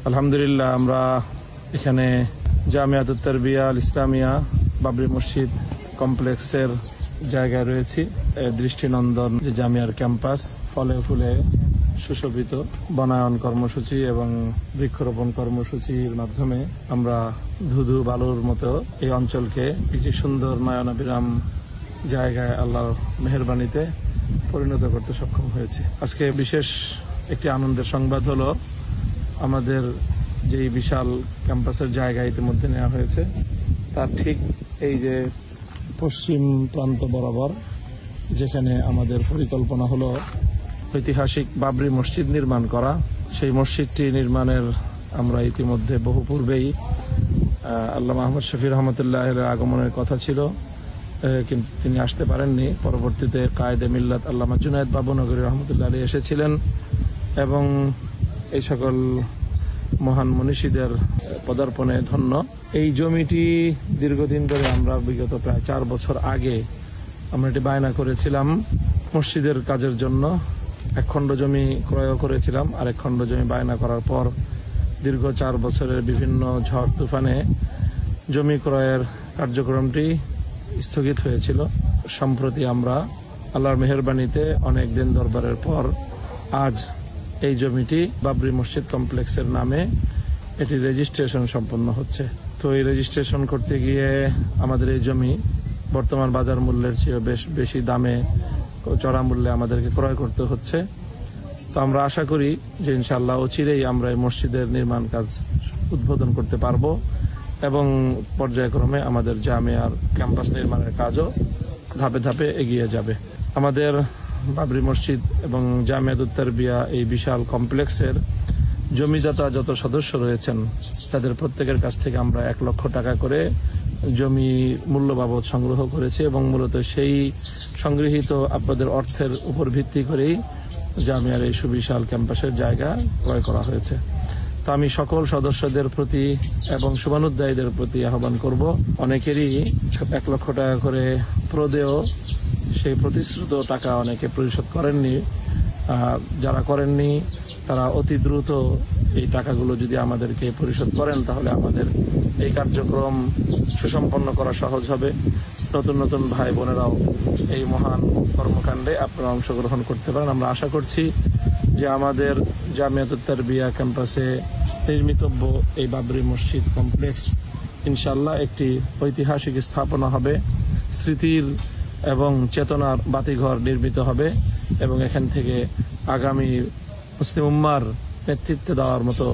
আলহামদুলিল্লাহ, আমরা এখানে জামিয়াতুত তারবিয়া আল ইসলামিয়া বাবরি মসজিদ কমপ্লেক্সের জায়গায় রয়েছি। দৃষ্টিনন্দন যে জামিয়ার ক্যাম্পাস ফলে ফুলে সুশোভিত, বনায়ন কর্মসূচি এবং বৃক্ষরোপণ কর্মসূচির মাধ্যমে আমরা ধুধু বালুর মতো এই অঞ্চলকে একটি সুন্দর নয়নাভিরাম জায়গায় আল্লাহর মেহেরবানিতে পরিণত করতে সক্ষম হয়েছি। আজকে বিশেষ একটি আনন্দের সংবাদ হলো, আমাদের যেই বিশাল ক্যাম্পাসের জায়গা ইতিমধ্যে নেওয়া হয়েছে, তার ঠিক এই যে পশ্চিম প্রান্ত বরাবর যেখানে আমাদের পরিকল্পনা হলো ঐতিহাসিক বাবরি মসজিদ নির্মাণ করা, সেই মসজিদটি নির্মাণের আমরা ইতিমধ্যে বহু পূর্বেই আল্লামা আহমদ শফি রহমতুল্লাহের আগমনের কথা ছিল, কিন্তু তিনি আসতে পারেননি। পরবর্তীতে কায়েদে মিল্লাত আল্লামা জুনায়েদ বাবুনগরী রহমতুল্লাহ আলী এসেছিলেন এবং এই সকল মহান মনীষীদের পদার্পণে ধন্য। এই জমিটি দীর্ঘদিন ধরে আমরা বিগত প্রায় 4 বছর আগে আমরা এটি বায়না করেছিলাম মসজিদের কাজের জন্য। 1 খণ্ড জমি ক্রয় করেছিলাম, আর 1 খণ্ড জমি বায়না করার পর দীর্ঘ 4 বছরের বিভিন্ন ঝড় তুফানে জমি ক্রয়ের কার্যক্রমটি স্থগিত হয়েছিল। সম্প্রতি আমরা আল্লাহর মেহেরবানিতে অনেক দিন দরবারের পর আজ এই জমিটি বাবরি মসজিদ কমপ্লেক্সের নামে এটি রেজিস্ট্রেশন সম্পন্ন হচ্ছে। তো এই রেজিস্ট্রেশন করতে গিয়ে আমাদের এই জমি বর্তমান বাজার মূল্যের চেয়ে বেশ বেশি দামে, চড়া মূল্যে আমাদেরকে ক্রয় করতে হচ্ছে। তো আমরা আশা করি যে ইনশাআল্লাহ অচিরেই আমরা এই মসজিদের নির্মাণ কাজ উদ্বোধন করতে পারবো এবং পর্যায়ক্রমে আমাদের জামিয়ার ক্যাম্পাস নির্মাণের কাজও ধাপে ধাপে এগিয়ে যাবে। আমাদের বাবরি মসজিদ এবং জামিয়াতুত তারবিয়া এই বিশাল কমপ্লেক্সের জমিদাতা যত সদস্য রয়েছেন, তাদের প্রত্যেকের কাছ থেকে আমরা 1 লক্ষ টাকা করে জমি মূল্য বাবদ সংগ্রহ করেছি এবং মূলত সেই সংগৃহীত আপনাদের অর্থের উপর ভিত্তি করেই জামিয়ার এই সুবিশাল ক্যাম্পাসের জায়গা ক্রয় করা হয়েছে। তো আমি সকল সদস্যদের প্রতি এবং শুভানুধ্যায়ীদের প্রতি আহ্বান করব, অনেকেরই 1 লক্ষ টাকা করে প্রদেয় সেই প্রতিশ্রুত টাকা অনেকে পরিশোধ করেননি। যারা করেননি তারা অতি দ্রুত এই টাকাগুলো যদি আমাদেরকে পরিশোধ করেন, তাহলে আমাদের এই কার্যক্রম সুসম্পন্ন করা সহজ হবে। নতুন নতুন ভাই বোনেরাও এই মহান কর্মকাণ্ডে আপনারা অংশগ্রহণ করতে পারেন। আমরা আশা করছি যে আমাদের জামিয়াতুত তারবিয়া ক্যাম্পাসে নির্মিতব্য এই বাবরি মসজিদ কমপ্লেক্স ইনশাআল্লাহ একটি ঐতিহাসিক স্থাপনা হবে, স্মৃতির এবং চেতনার বাতিঘর নির্মিত হবে এবং এখান থেকে আগামী মুসলিম উম্মার নেতৃত্ব দেওয়ার মতো